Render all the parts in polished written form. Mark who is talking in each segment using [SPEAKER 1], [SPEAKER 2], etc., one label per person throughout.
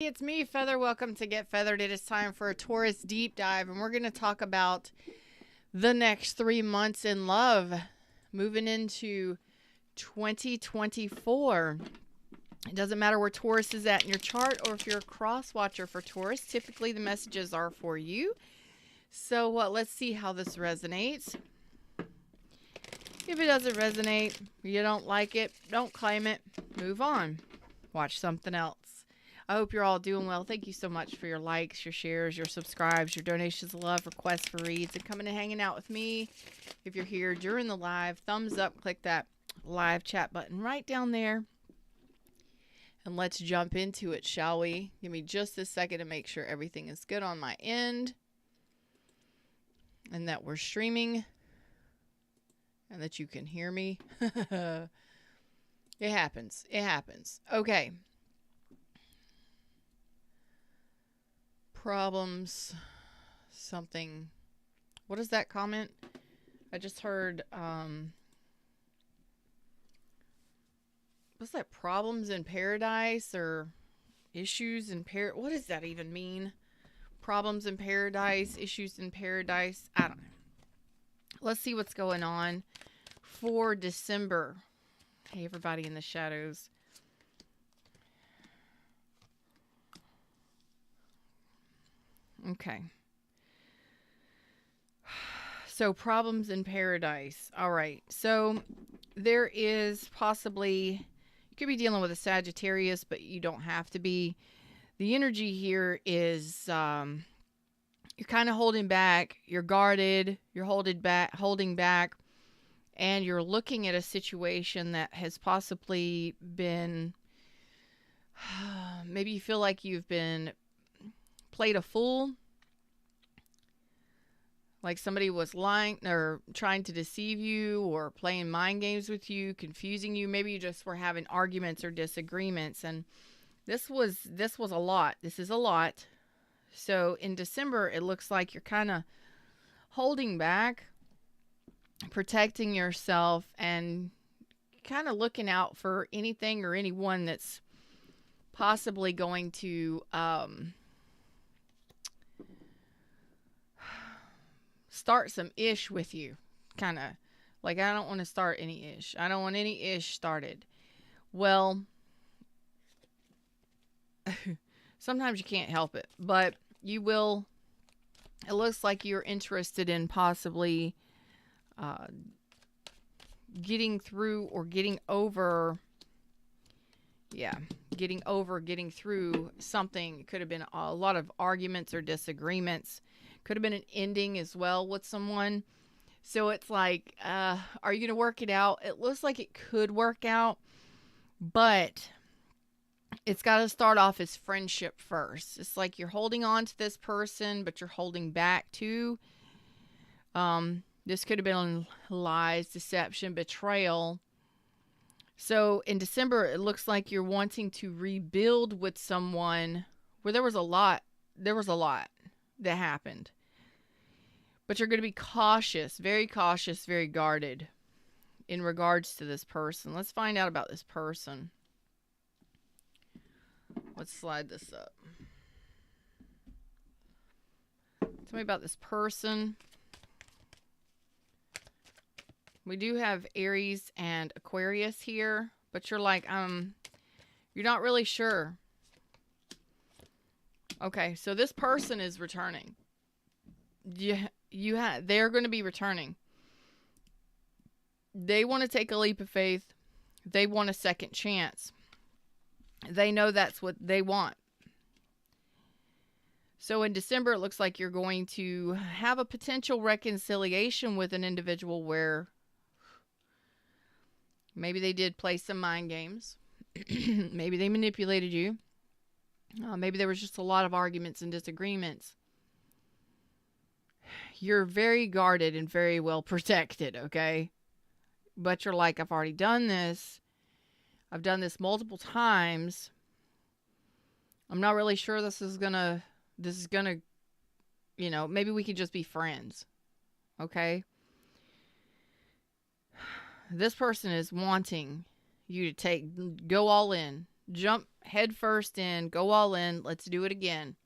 [SPEAKER 1] It's me, Feather. Welcome to Get Feathered. It is time for a Taurus deep dive, and we're going to talk about the next 3 months in love, moving into 2024. It doesn't matter where Taurus is at in your chart or if you're a cross watcher for Taurus. Typically, the messages are for you. So, let's see how this resonates. If it doesn't resonate, you don't like it, don't claim it, move on. Watch something else. I hope you're all doing well. Thank you so much for your likes, your shares, your subscribes, your donations of love, requests for reads, and coming and hanging out with me. If you're here during the live, thumbs up, click that live chat button right down there. And let's jump into it, shall we? Give me just a second to make sure everything is good on my end. And that we're streaming. And that you can hear me. It happens. It happens. Okay. Problems, something. What is that comment? I just heard, what's that? Problems in paradise or issues in paradise? What does that even mean? Problems in paradise, issues in paradise. I don't know. Let's see what's going on for December. Hey, everybody in the shadows. Okay. So, problems in paradise. All right. So, there is possibly, you could be dealing with a Sagittarius, but you don't have to be. The energy here is you're kind of holding back. You're guarded. You're holding back. And you're looking at a situation that has possibly been, maybe you feel like you've been played a fool, like somebody was lying or trying to deceive you or playing mind games with you, confusing you. Maybe you just were having arguments or disagreements, and this was a lot. This is a lot. So in December, it looks like you're kind of holding back, protecting yourself, and kind of looking out for anything or anyone that's possibly going to start some ish with you. Kind of like, I don't want to start any ish. I don't want any ish started. Well, sometimes you can't help it, but you will. It looks like you're interested in possibly getting through or getting over. Yeah, getting through something. It could have been a lot of arguments or disagreements. Could have been an ending as well with someone. So it's like, are you going to work it out? It looks like it could work out, but it's got to start off as friendship first. It's like you're holding on to this person, but you're holding back too. This could have been lies, deception, betrayal. So in December, it looks like you're wanting to rebuild with someone where there was a lot that happened. But you're going to be cautious, very guarded in regards to this person. Let's find out about this person. Let's slide this up. Tell me about this person. We do have Aries and Aquarius here, but you're like, you're not really sure. Okay, so this person is returning. They're going to be returning. They want to take a leap of faith. They want a second chance. They know that's what they want. So in December, it looks like you're going to have a potential reconciliation with an individual where maybe they did play some mind games. Maybe they manipulated you. Maybe there was just a lot of arguments and disagreements. You're very guarded and very well protected, okay? But you're like, I've already done this. I've done this multiple times. I'm not really sure this is gonna, maybe we could just be friends, okay? This person is wanting you to go all in, Jump head first in. Go all in. Let's do it again.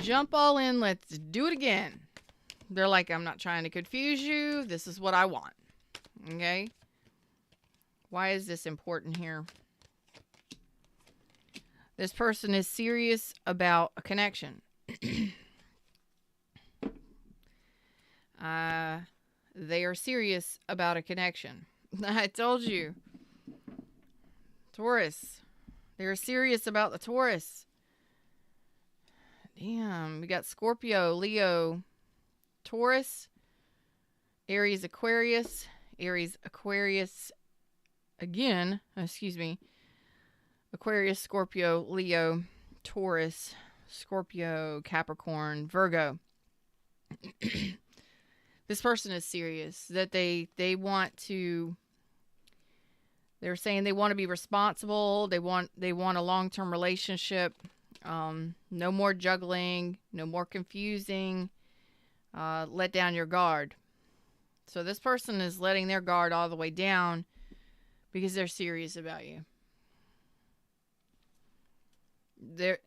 [SPEAKER 1] Jump all in. Let's do it again. They're like, I'm not trying to confuse you. This is what I want. Okay? Why is this important here? This person is serious about a connection. They are serious about a connection. I told you. Taurus. They're serious about the Taurus. Damn. We got Scorpio, Leo, Taurus, Aries, Aquarius, again. Excuse me. Aquarius, Scorpio, Leo, Taurus, Scorpio, Capricorn, Virgo. This person is serious. That they want to. They're saying they want to be responsible. They want a long-term relationship. No more juggling. No more confusing. Let down your guard. So this person is letting their guard all the way down because they're serious about you.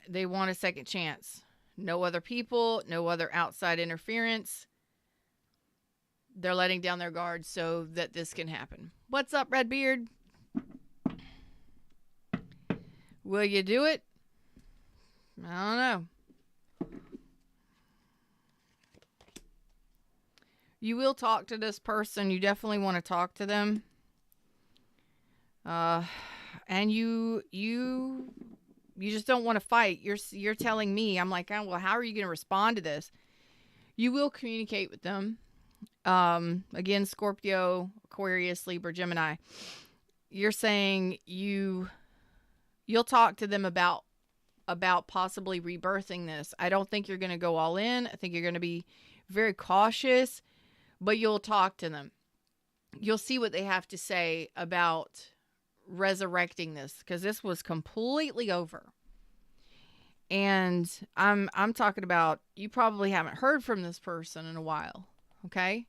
[SPEAKER 1] They want a second chance. No other people, no other outside interference. They're letting down their guard so that this can happen. What's up, Redbeard? Will you do it? I don't know. You will talk to this person. You definitely want to talk to them. And you just don't want to fight. You're telling me. I'm like, oh, well, how are you going to respond to this? You will communicate with them. Again, Scorpio, Aquarius, Libra, Gemini. You're saying you'll talk to them about possibly rebirthing this. I don't think you're going to go all in. I think you're going to be very cautious, but you'll talk to them. You'll see what they have to say about resurrecting this, because this was completely over. And I'm talking about, you probably haven't heard from this person in a while. Okay.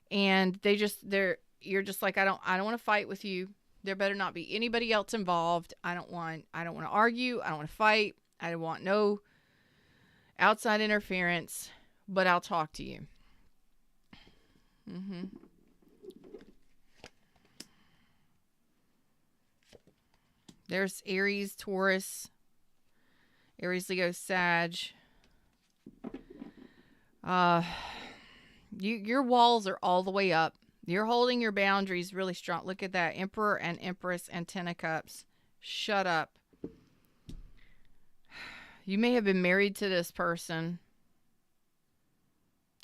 [SPEAKER 1] And you're just like, I don't want to fight with you. There better not be anybody else involved. I don't want to argue. I don't want to fight. I want no outside interference, but I'll talk to you. There's Aries, Taurus, Aries, Leo, Sag. Your walls are all the way up. You're holding your boundaries really strong. Look at that. Emperor and Empress and Ten of Cups. Shut up. You may have been married to this person.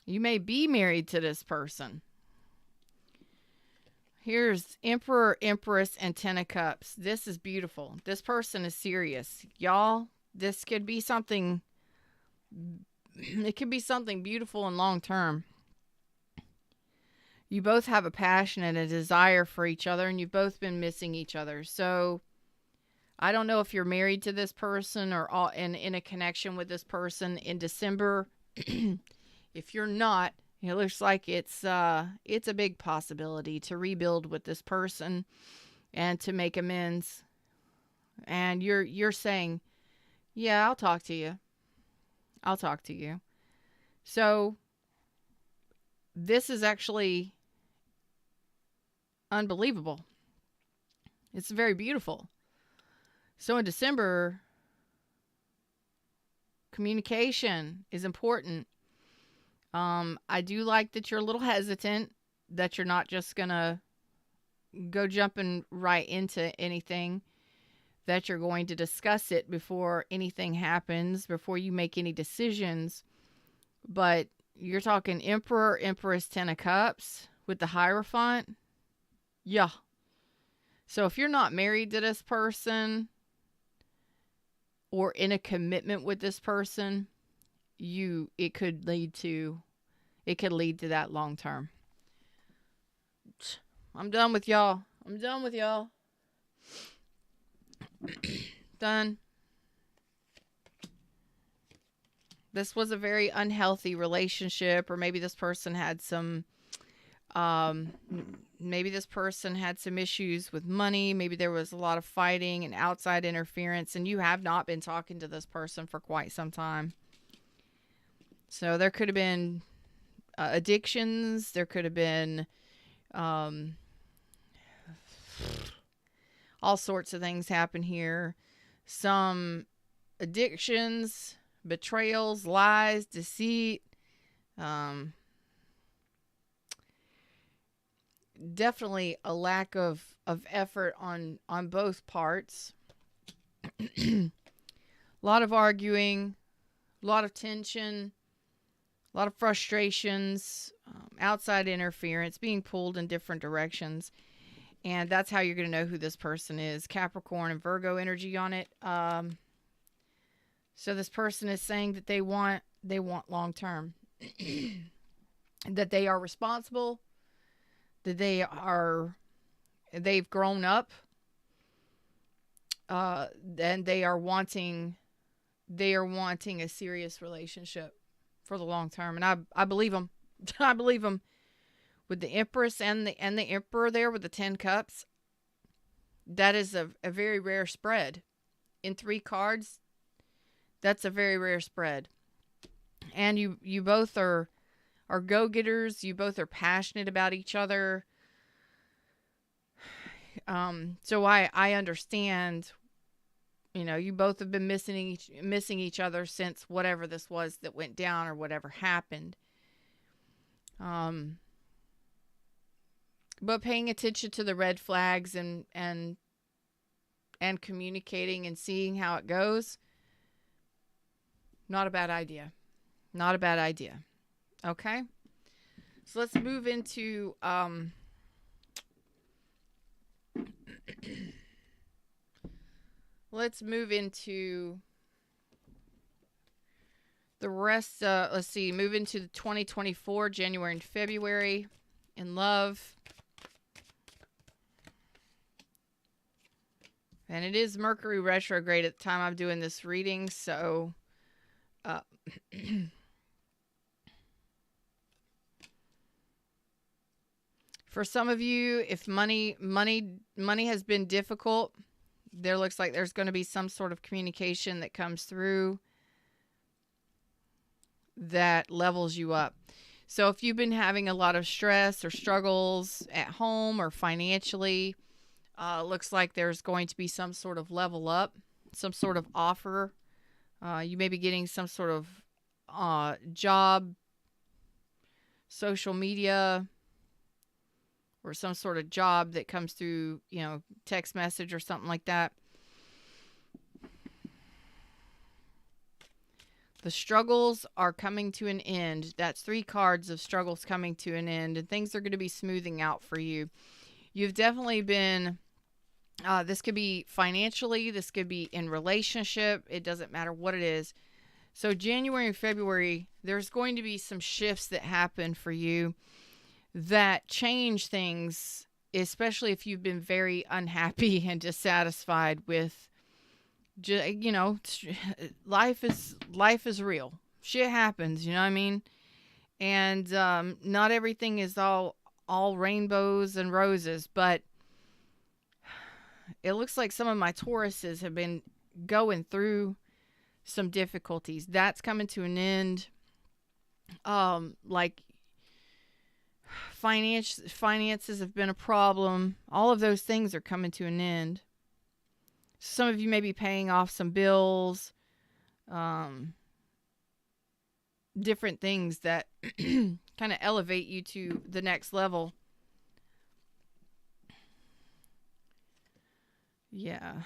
[SPEAKER 1] You may be married to this person. Here's Emperor, Empress, and Ten of Cups. This is beautiful. This person is serious. Y'all, this could be something. It could be something beautiful and long term. You both have a passion and a desire for each other, and you've both been missing each other. So I don't know if you're married to this person or in a connection with this person in December. If you're not, it looks like it's a big possibility to rebuild with this person and to make amends. And you're saying, yeah, I'll talk to you. I'll talk to you. So this is actually unbelievable. It's very beautiful. So in December, communication is important. I do like that you're a little hesitant, that you're not just going to go jumping right into anything, that you're going to discuss it before anything happens, before you make any decisions. But you're talking Emperor, Empress, Ten of Cups with the Hierophant. Yeah. So if you're not married to this person or in a commitment with this person, it could lead to that long term. I'm done with y'all. Done. This was a very unhealthy relationship, or maybe this person had some Maybe this person had some issues with money. Maybe there was a lot of fighting and outside interference, and you have not been talking to this person for quite some time. So there could have been addictions. There could have been all sorts of things happen here. Some addictions, betrayals, lies, deceit. Definitely a lack of effort on both parts. A lot of arguing, a lot of tension, a lot of frustrations, outside interference, being pulled in different directions. And that's how you're going to know who this person is. Capricorn and Virgo energy on it. So this person is saying that they want long term. That they are responsible, that they've grown up, and they are wanting a serious relationship for the long term. And I believe them. I believe them. With the Empress and the Emperor there with the 10 cups, that is a very rare spread. In 3 cards, that's a very rare spread. And you both are go-getters. You both are passionate about each other. So I understand, you both have been missing each other since whatever this was that went down or whatever happened. But paying attention to the red flags and communicating and seeing how it goes, not a bad idea. Not a bad idea. Okay? So let's move into the rest. Let's see, move into the 2024, January and February in love. And it is Mercury retrograde at the time I'm doing this reading, so for some of you, if money has been difficult, there looks like there's going to be some sort of communication that comes through that levels you up. So if you've been having a lot of stress or struggles at home or financially, looks like there's going to be some sort of level up, some sort of offer. You may be getting some sort of job, social media, or some sort of job that comes through, text message or something like that. The struggles are coming to an end. That's 3 cards of struggles coming to an end, and things are going to be smoothing out for you. You've definitely been, this could be financially, this could be in relationship. It doesn't matter what it is. So January and February, there's going to be some shifts that happen for you that change things, especially if you've been very unhappy and dissatisfied with, life is real. Shit happens, you know what I mean? And not everything is all rainbows and roses, but it looks like some of my Tauruses have been going through some difficulties. That's coming to an end. Like finances have been a problem. All of those things are coming to an end. Some of you may be paying off some bills, different things that kind of elevate you to the next level. Yeah,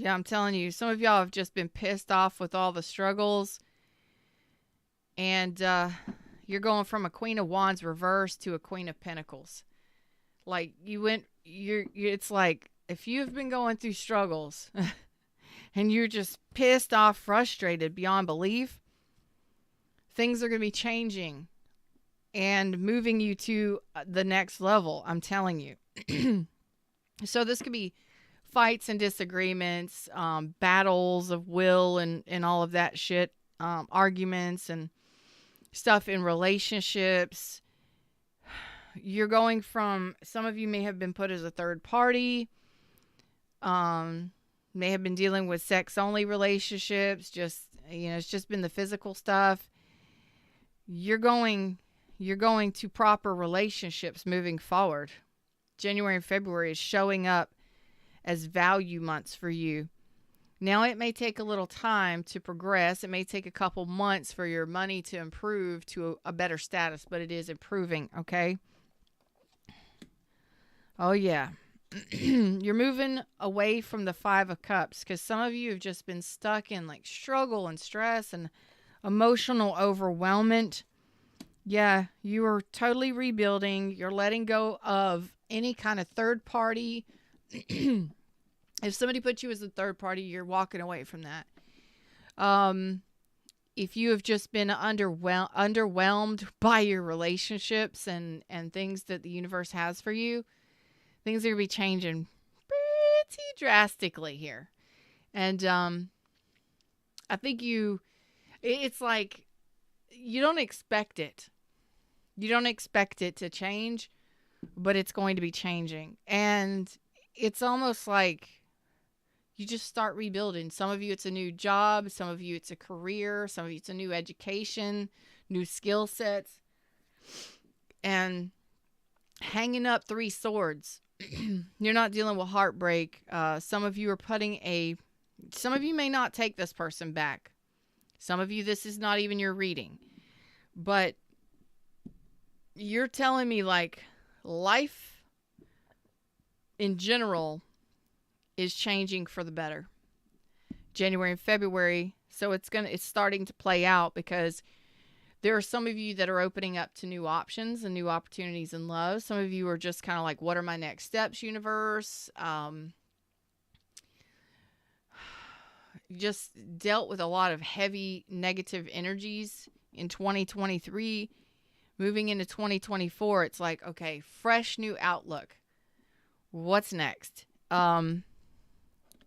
[SPEAKER 1] I'm telling you, some of y'all have just been pissed off with all the struggles, and you're going from a Queen of Wands reverse to a Queen of Pentacles. Like it's like, if you've been going through struggles and you're just pissed off, frustrated beyond belief, things are going to be changing and moving you to the next level. I'm telling you. So this could be fights and disagreements, battles of will and all of that shit, arguments and stuff in relationships. you're going from, some of you may have been put as a third party, may have been dealing with sex only relationships, just, it's just been the physical stuff. You're going to proper relationships moving forward. January and February is showing up as value months for you. Now, it may take a little time to progress. It may take a couple months for your money to improve to a better status, but it is improving, okay? Oh, yeah. You're moving away from the Five of Cups, because some of you have just been stuck in like struggle and stress and emotional overwhelmment. Yeah, you are totally rebuilding. You're letting go of any kind of third party. If somebody put you as a third party, you're walking away from that. If you have just been underwhelmed by your relationships and things that the universe has for you, things are going to be changing pretty drastically here. And I think it's like you don't expect it. You don't expect it to change, but it's going to be changing. And it's almost like you just start rebuilding. Some of you, it's a new job. Some of you, it's a career. Some of you, it's a new education, new skill sets. And hanging up 3 swords. You're not dealing with heartbreak. Some of you may not take this person back. Some of you, this is not even your reading. But you're telling me like life in general is changing for the better. January and February. So it's starting to play out, because there are some of you that are opening up to new options and new opportunities in love. Some of you are just kind of like, what are my next steps, universe? Just dealt with a lot of heavy negative energies in 2023. Moving into 2024, it's like, okay, fresh new outlook. What's next?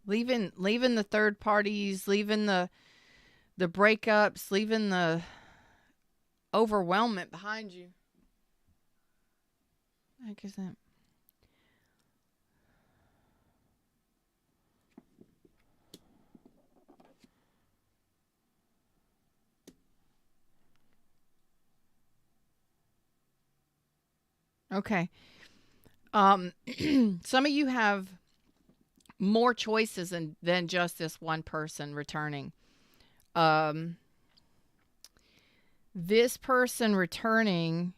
[SPEAKER 1] Leaving the third parties, leaving the breakups, leaving the overwhelmment behind you. I guess that. Okay. Some of you have more choices than just this one person returning. This person returning,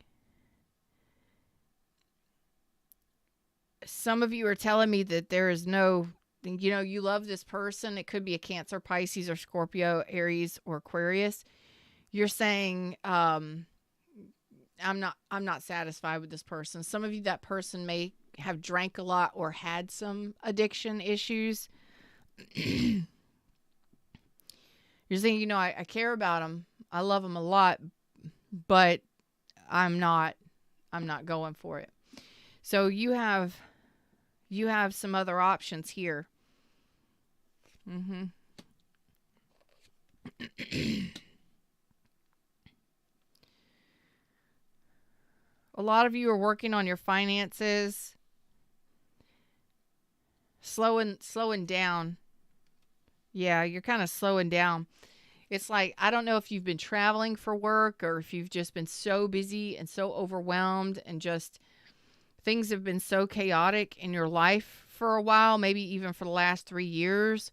[SPEAKER 1] some of you are telling me that there is no, you love this person. It could be a Cancer, Pisces, or Scorpio, Aries, or Aquarius. You're saying, I'm not satisfied with this person. Some of you, that person may have drank a lot or had some addiction issues. You're saying, I care about them. I love them a lot, but I'm not going for it. So you have some other options here. A lot of you are working on your finances, slowing down. Yeah, you're kind of slowing down. It's like, I don't know if you've been traveling for work or if you've just been so busy and so overwhelmed and just things have been so chaotic in your life for a while, maybe even for the last 3 years.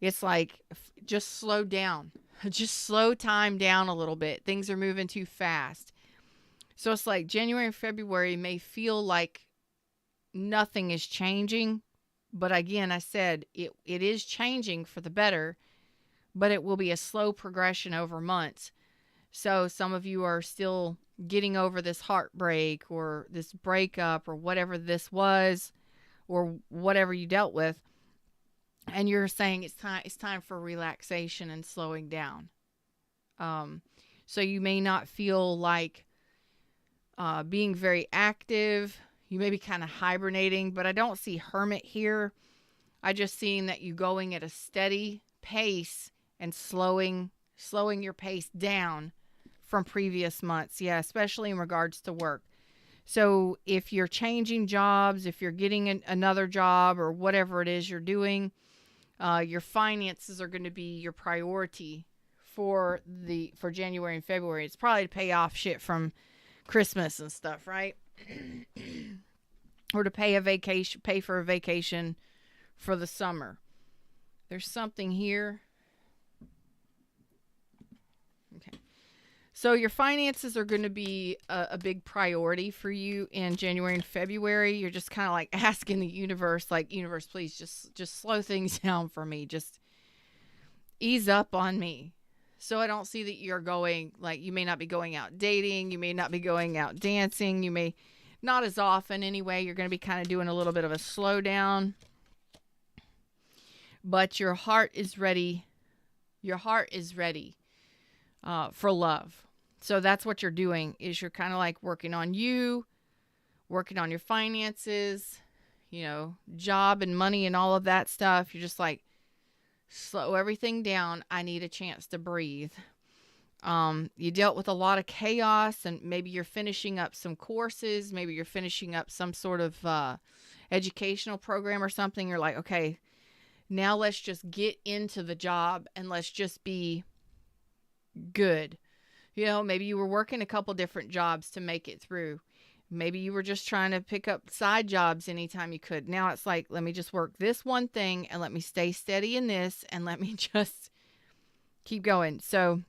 [SPEAKER 1] It's like, just slow down. Just slow time down a little bit. Things are moving too fast. So it's like January and February may feel like nothing is changing. But again, I said it is changing for the better, but it will be a slow progression over months. So some of you are still getting over this heartbreak or this breakup or whatever this was or whatever you dealt with. And you're saying it's time for relaxation and slowing down. So you may not feel like being very active. You may be kind of hibernating, but I don't see hermit here. I just seeing that you going at a steady pace and slowing your pace down from previous months. Yeah, especially in regards to work. So if you're changing jobs, if you're getting another job or whatever it is you're doing, your finances are going to be your priority for January and February. It's probably to pay off shit from Christmas and stuff, right? Or to pay for a vacation for the summer. There's something here. Okay. So your finances are going to be a big priority for you in January and February. You're just kind of like asking the universe, like, universe, please just slow things down for me. Just ease up on me. So I don't see that you're going, like, you may not be going out dating. You may not be going out dancing. You may not as often anyway. You're going to be kind of doing a little bit of a slowdown. But your heart is ready. Your heart is ready for love. So that's what you're doing, is you're kind of like working on you, working on your finances, job and money and all of that stuff. You're just like, slow everything down. I need a chance to breathe. You dealt with a lot of chaos, and maybe you're finishing up some courses. Maybe you're finishing up some sort of educational program or something. You're like, okay, now let's just get into the job and let's just be good. Maybe you were working a couple different jobs to make it through. Maybe you were just trying to pick up side jobs anytime you could. Now it's like, let me just work this one thing and let me stay steady in this and let me just keep going. So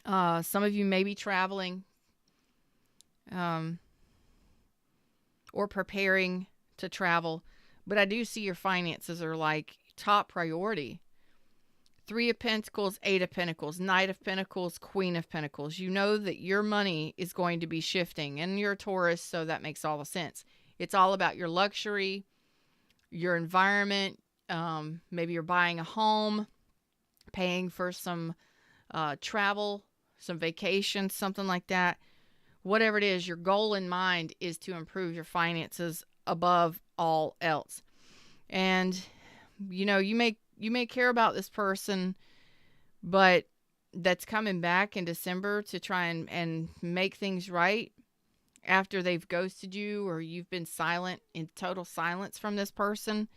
[SPEAKER 1] some of you may be traveling or preparing to travel, but I do see your finances are like top priority. 3 of Pentacles, 8 of Pentacles, Knight of Pentacles, Queen of Pentacles. You know that your money is going to be shifting, and you're a Taurus, so that makes all the sense. It's all about your luxury, your environment. Maybe you're buying a home, paying for some travel, some vacation, something like that. Whatever it is, your goal in mind is to improve your finances above all else. And, you may care about this person, but that's coming back in December to try and make things right after they've ghosted you or you've been silent, in total silence from this person.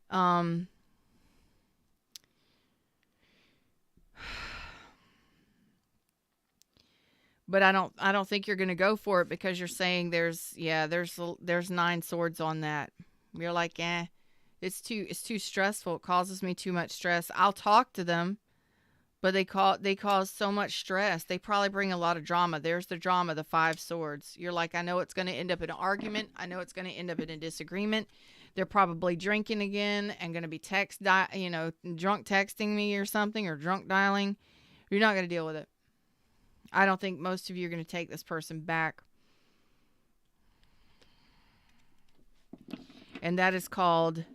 [SPEAKER 1] But I don't think you're going to go for it, because you're saying there's 9 swords on that. You're like, it's too stressful. It causes me too much stress. I'll talk to them, but they cause so much stress. They probably bring a lot of drama. There's the drama, the 5 swords. You're like, I know it's going to end up in an argument. I know it's going to end up in a disagreement. They're probably drinking again and going to be drunk texting me or something, or drunk dialing. You're not going to deal with it. I don't think most of you are going to take this person back. And that is called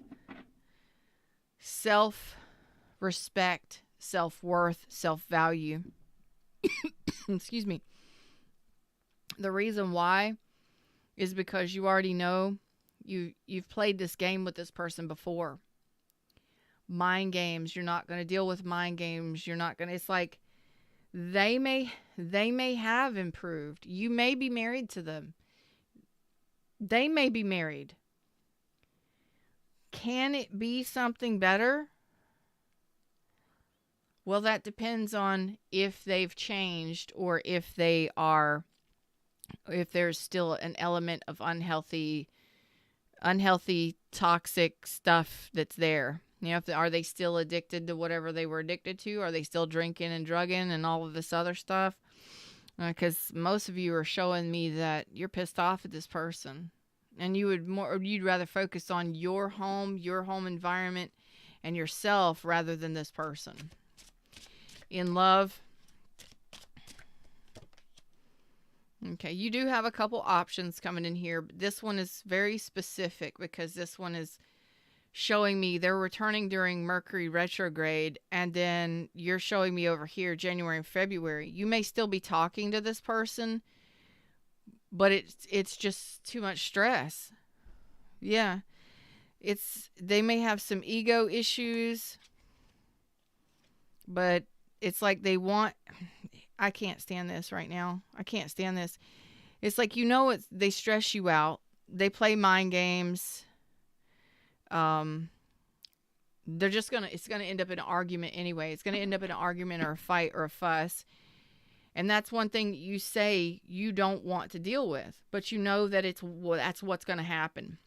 [SPEAKER 1] self-respect, self-worth, self-value. Excuse me. The reason why is because you already know you've played this game with this person before. Mind games. You're not going to deal with mind games. You're not going to, it's like they may have improved. You may be married to them. They may be married. Can it be something better? Well, that depends on if they've changed, or if there's still an element of unhealthy, toxic stuff that's there. Are they still addicted to whatever they were addicted to? Are they still drinking and drugging and all of this other stuff? Because most of you are showing me that you're pissed off at this person. And you'd rather focus on your home environment, and yourself rather than this person. In love, okay, you do have a couple options coming in here, but this one is very specific, because this one is showing me they're returning during Mercury retrograde, and then you're showing me over here January and February. You may still be talking to this person, but it's just too much stress. Yeah. They may have some ego issues, but it's like I can't stand this right now. I can't stand this. It's like, they stress you out. They play mind games. It's gonna end up in an argument anyway. It's gonna end up in an argument or a fight or a fuss. And that's one thing you say you don't want to deal with, but you know that that's what's going to happen.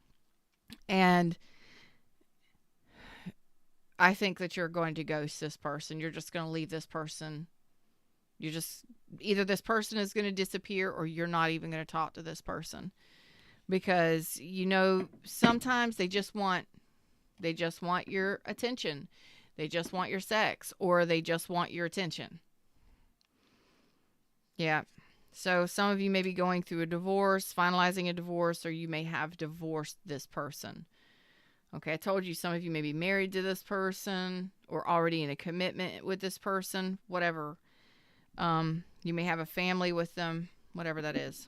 [SPEAKER 1] And I think that you're going to ghost this person. You're just going to leave this person. Either this person is going to disappear or you're not even going to talk to this person, because sometimes they just want your attention. They just want your sex, or they just want your attention. Yeah. So some of you may be going through a divorce, finalizing a divorce, or you may have divorced this person. Okay, I told you some of you may be married to this person or already in a commitment with this person, whatever. You may have a family with them, whatever that is.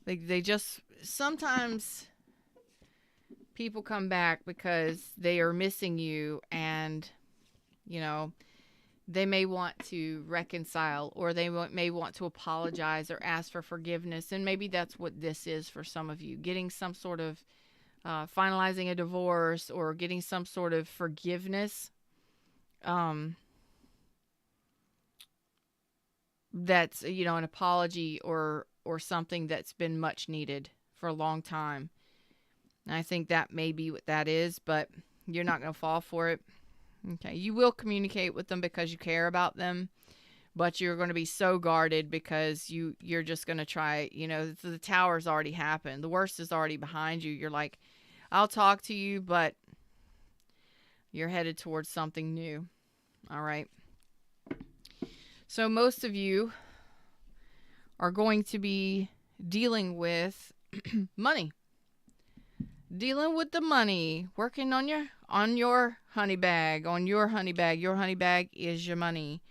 [SPEAKER 1] They just, sometimes people come back because they are missing you, and, they may want to reconcile, or they may want to apologize or ask for forgiveness. And maybe that's what this is for some of you, getting some sort of finalizing a divorce or getting some sort of forgiveness. That's, an apology or something that's been much needed for a long time. And I think that may be what that is, but you're not going to fall for it. Okay, you will communicate with them because you care about them, but you're going to be so guarded because you're just going to try, the tower's already happened. The worst is already behind you. You're like, I'll talk to you, but you're headed towards something new. All right. So most of you are going to be dealing with money. Dealing with the money, working on your honey bag, Your honey bag is your money.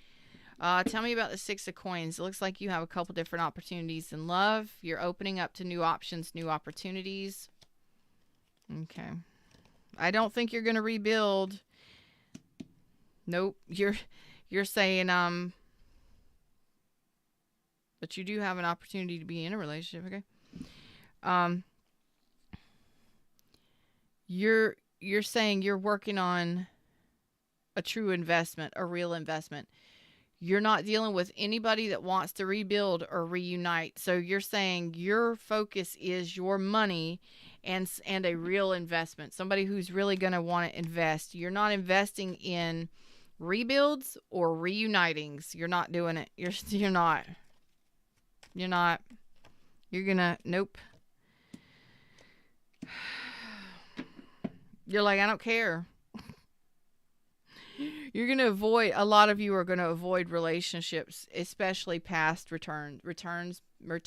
[SPEAKER 1] Tell me about the Six of Coins. It looks like you have a couple different opportunities in love. You're opening up to new options, new opportunities. Okay. I don't think you're going to rebuild. Nope. You're saying, but you do have an opportunity to be in a relationship, okay? You're saying you're working on a true investment, a real investment. You're not dealing with anybody that wants to rebuild or reunite. So you're saying your focus is your money and a real investment. Somebody who's really going to want to invest. You're not investing in rebuilds or reunitings. You're not doing it. You're not. You're going to, nope. You're like, I don't care. You're going to avoid, a lot of you are going to avoid relationships, especially past returns of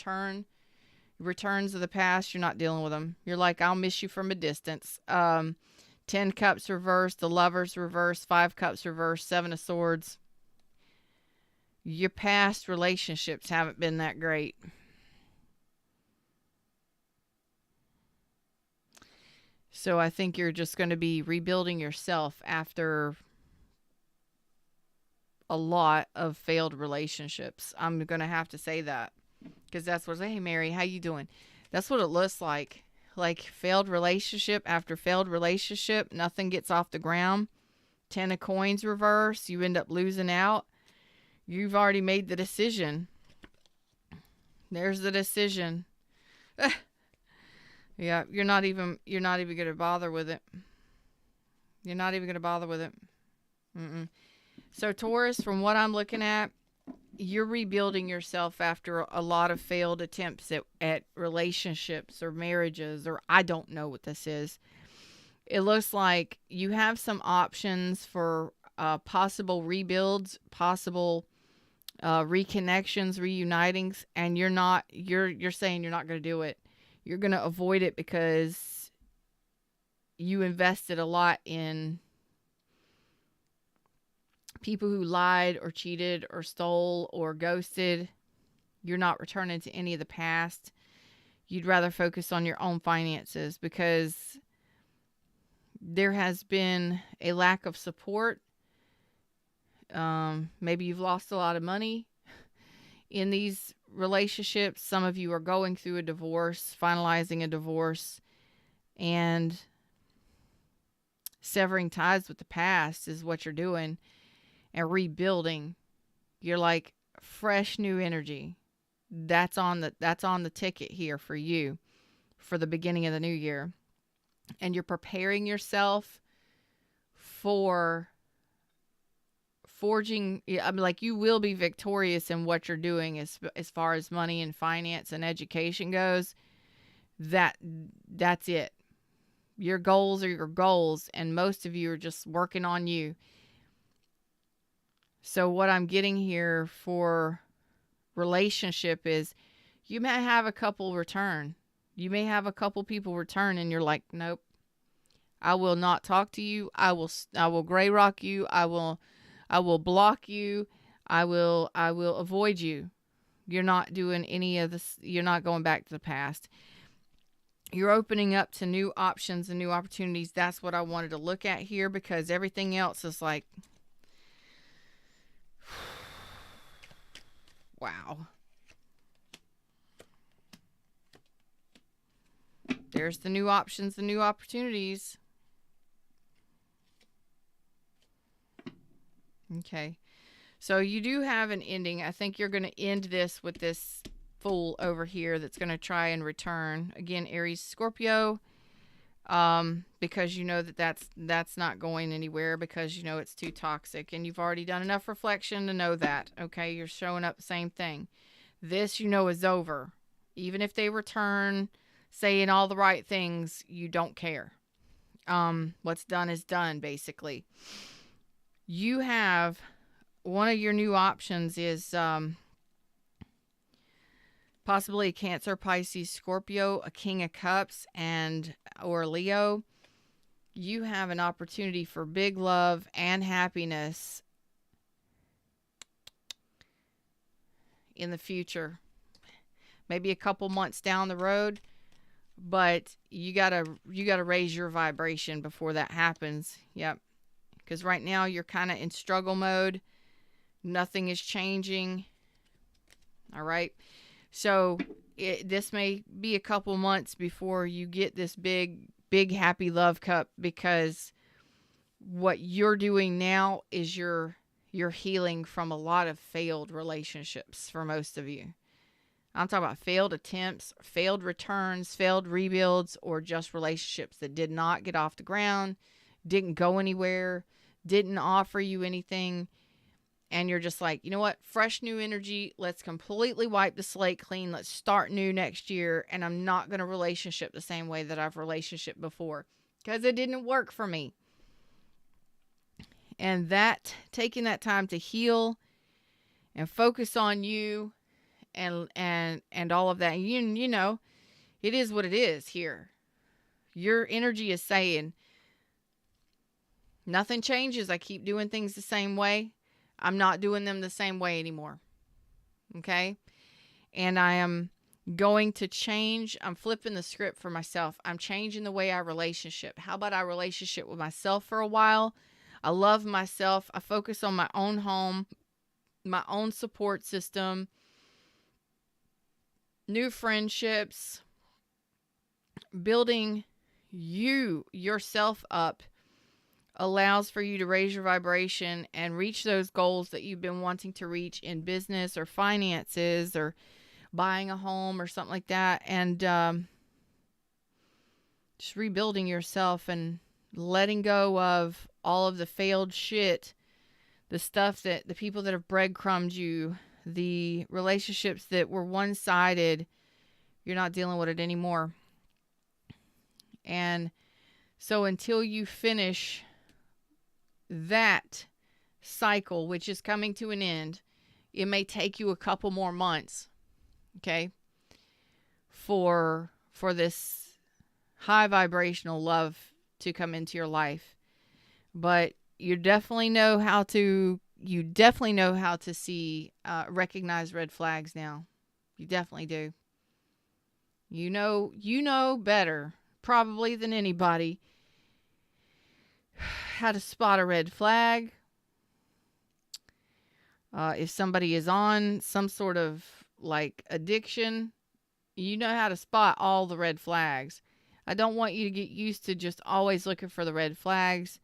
[SPEAKER 1] the past. You're not dealing with them. You're like, I'll miss you from a distance. 10 cups reversed, the lovers reversed, 5 cups reversed, 7 of swords. Your past relationships haven't been that great. So I think you're just going to be rebuilding yourself after a lot of failed relationships. I'm going to have to say that, because that's what, hey Mary, how you doing? That's what it looks like. Like failed relationship after failed relationship. Nothing gets off the ground. 10 of coins reverse. You end up losing out. You've already made the decision. There's the decision. Yeah, you're not even going to bother with it. You're not even going to bother with it. So Taurus, from what I'm looking at, you're rebuilding yourself after a lot of failed attempts at relationships or marriages, or I don't know what this is. It looks like you have some options for possible rebuilds, possible reconnections, reunitings, and you're saying you're not going to do it. You're going to avoid it because you invested a lot in people who lied or cheated or stole or ghosted. You're not returning to any of the past. You'd rather focus on your own finances because there has been a lack of support. Maybe you've lost a lot of money in these relationships. Some of you are going through a divorce, finalizing a divorce, and severing ties with the past is what you're doing, and rebuilding. You're like fresh new energy. That's on the ticket here for you for the beginning of the new year. And you're preparing yourself for forging. I mean, like, you will be victorious in what you're doing as far as money and finance and education goes. That's it. Your goals are your goals, and most of you are just working on you. So what I'm getting here for relationship is you may have a couple return. You may have a couple people return, and you're like, nope, I will not talk to you. I will gray rock you. I will block you. I will avoid you. You're not doing any of this. You're not going back to the past. You're opening up to new options and new opportunities. That's what I wanted to look at here, because everything else is like, wow. There's the new options, the new opportunities. Okay. So you do have an ending. I think you're going to end this with this Fool over here that's going to try and return. Again, Aries, Scorpio. Because you know that's not going anywhere, because you know it's too toxic, and you've already done enough reflection to know that. Okay, you're showing up the same thing. This, you know, is over. Even if they return saying all the right things, you don't care. What's done is done, basically. You have one of your new options is possibly a Cancer, Pisces, Scorpio, a King of Cups, or Leo. You have an opportunity for big love and happiness in the future. Maybe a couple months down the road, but you gotta raise your vibration before that happens. Yep. Because right now you're kind of in struggle mode. Nothing is changing. All right. So this may be a couple months before you get this big happy love cup, because what you're doing now is you're healing from a lot of failed relationships for most of you. I'm talking about failed attempts, failed returns, failed rebuilds, or just relationships that did not get off the ground, didn't go anywhere, didn't offer you anything. And you're just like, you know what? Fresh new energy. Let's completely wipe the slate clean. Let's start new next year. And I'm not going to relationship the same way that I've relationship before, because it didn't work for me. And that, taking that time to heal and focus on you and all of that. You know, it is what it is here. Your energy is saying, nothing changes. I keep doing things the same way. I'm not doing them the same way anymore. Okay? And I am going to change. I'm flipping the script for myself. I'm changing the way I relationship. How about I relationship with myself for a while? I love myself. I focus on my own home, my own support system, new friendships, building yourself up allows for you to raise your vibration and reach those goals that you've been wanting to reach in business or finances or buying a home or something like that. And just rebuilding yourself and letting go of all of the failed shit, the stuff that the people that have breadcrumbed you, the relationships that were one-sided. You're not dealing with it anymore. And so until you finish that cycle, which is coming to an end, it may take you a couple more months, okay, for this high vibrational love to come into your life. But you definitely know how to see, recognize red flags now. You definitely do. You know better probably than anybody how to spot a red flag. If somebody is on some sort of like addiction, you know how to spot all the red flags. I don't want you to get used to just always looking for the red flags.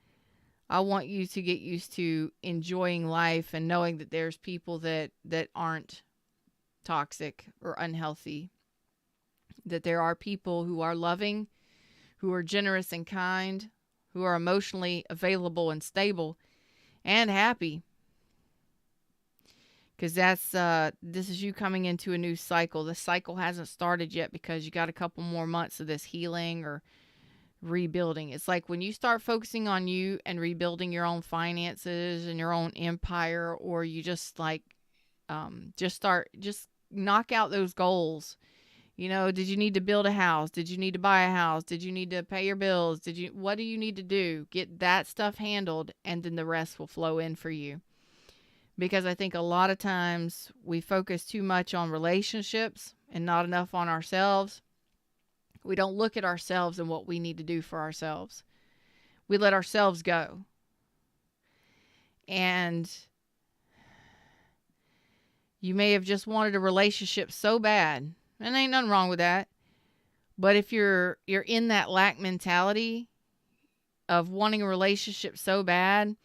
[SPEAKER 1] I want you to get used to enjoying life and knowing that there's people that aren't toxic or unhealthy. That there are people who are loving, who are generous and kind, who are emotionally available and stable and happy. Because this is you coming into a new cycle. The cycle hasn't started yet because you got a couple more months of this healing or rebuilding. It's like when you start focusing on you and rebuilding your own finances and your own empire, or you just like, just knock out those goals. You know, did you need to build a house? Did you need to buy a house? Did you need to pay your bills? What do you need to do? Get that stuff handled, and then the rest will flow in for you. Because I think a lot of times we focus too much on relationships and not enough on ourselves. We don't look at ourselves and what we need to do for ourselves. We let ourselves go. And you may have just wanted a relationship so bad, and ain't nothing wrong with that. But if you're in that lack mentality of wanting a relationship so bad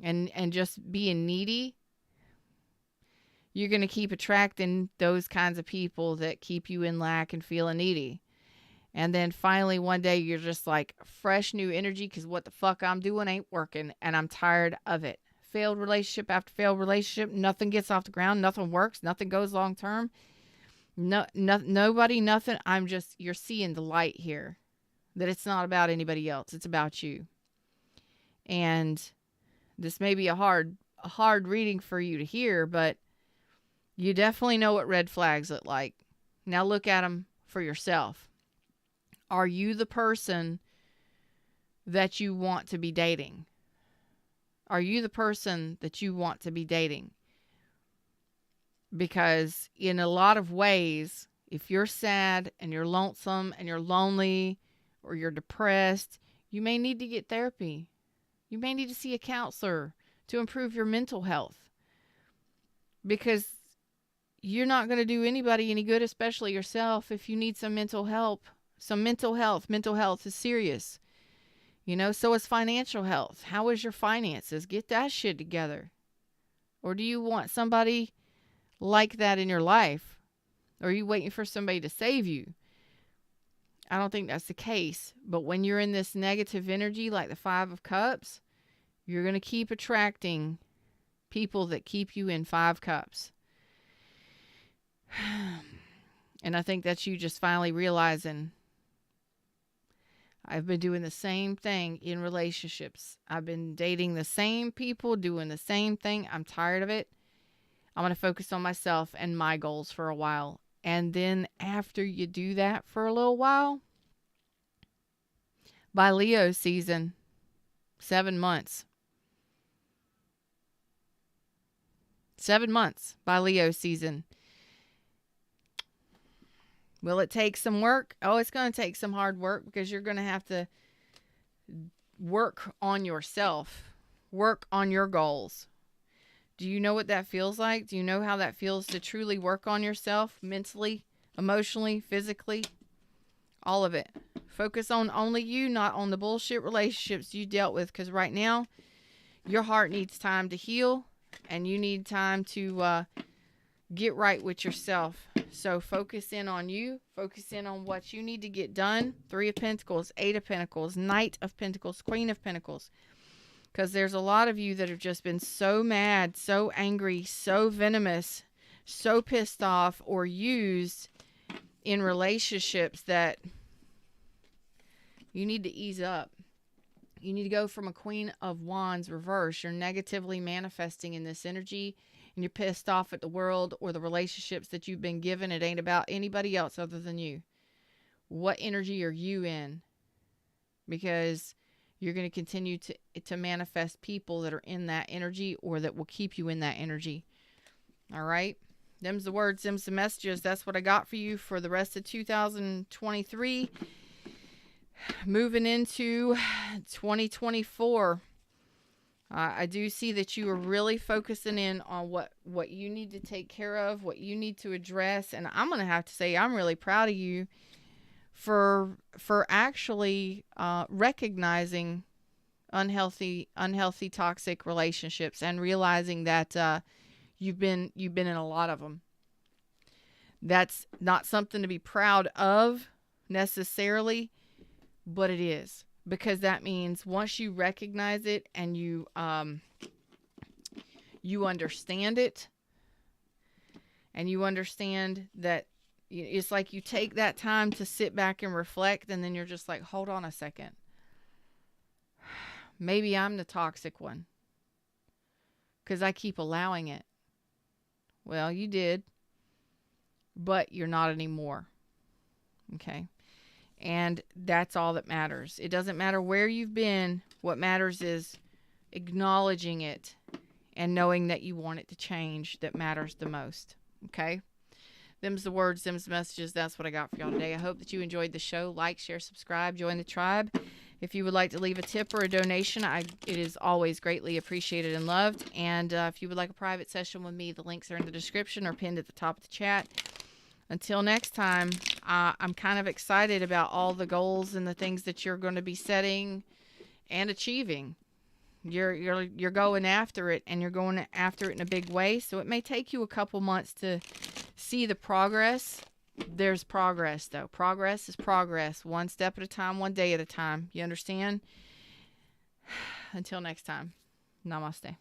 [SPEAKER 1] and just being needy, you're going to keep attracting those kinds of people that keep you in lack and feeling needy. And then finally one day you're just like fresh new energy because what the fuck I'm doing ain't working and I'm tired of it. Failed relationship after failed relationship. Nothing gets off the ground. Nothing works. Nothing goes long term. Nobody, nothing. You're seeing the light here. That it's not about anybody else. It's about you. And this may be a hard reading for you to hear, but you definitely know what red flags look like. Now look at them for yourself. Are you the person that you want to be dating? Are you the person that you want to be dating? Because in a lot of ways, if you're sad and you're lonesome and you're lonely or you're depressed, you may need to get therapy. You may need to see a counselor to improve your mental health. Because you're not going to do anybody any good, especially yourself, if you need some mental help. Some mental health. Mental health is serious. You know, so is financial health. How is your finances? Get that shit together. Or do you want somebody like that in your life? Or are you waiting for somebody to save you? I don't think that's the case. But when you're in this negative energy, like the 5 of Cups, you're going to keep attracting people that keep you in 5 cups. And I think that's you just finally realizing, I've been doing the same thing in relationships. I've been dating the same people, doing the same thing. I'm tired of it. I'm going to focus on myself and my goals for a while. And then after you do that for a little while, by Leo season, 7 months. 7 months by Leo season. Will it take some work? Oh, it's going to take some hard work because you're going to have to work on yourself. Work on your goals. Do you know what that feels like? Do you know how that feels to truly work on yourself mentally, emotionally, physically? All of it. Focus on only you, not on the bullshit relationships you dealt with, because right now your heart needs time to heal and you need time to get right with yourself. So focus in on you. Focus in on what you need to get done. 3 of Pentacles, 8 of Pentacles, Knight of Pentacles, Queen of Pentacles. Because there's a lot of you that have just been so mad, so angry, so venomous, so pissed off, or used in relationships that you need to ease up. You need to go from a Queen of Wands reverse. You're negatively manifesting in this energy. And you're pissed off at the world or the relationships that you've been given. It ain't about anybody else other than you. What energy are you in? Because you're going to continue to manifest people that are in that energy or that will keep you in that energy. All right? Them's the words, them's the messages. That's what I got for you for the rest of 2023. Moving into 2024. I do see that you are really focusing in on what you need to take care of, what you need to address. And I'm going to have to say I'm really proud of you for actually recognizing unhealthy toxic relationships and realizing that you've been in a lot of them. That's not something to be proud of necessarily, but it is, because that means once you recognize it and you understand it, and you understand that it's like you take that time to sit back and reflect, and then you're just like, hold on a second. Maybe I'm the toxic one because I keep allowing it. Well, you did, but you're not anymore. Okay? And that's all that matters. It doesn't matter where you've been. What matters is acknowledging it and knowing that you want it to change. That matters the most. Okay? Them's the words, them's the messages. That's what I got for y'all today. I hope that you enjoyed the show. Like, share, subscribe, join the tribe. If you would like to leave a tip or a donation, it is always greatly appreciated and loved. And if you would like a private session with me, the links are in the description or pinned at the top of the chat. Until next time, I'm kind of excited about all the goals and the things that you're going to be setting and achieving. You're going after it, and you're going after it in a big way. So it may take you a couple months to see the progress. There's progress, though. Progress is progress. One step at a time, one day at a time. You understand? Until next time. Namaste.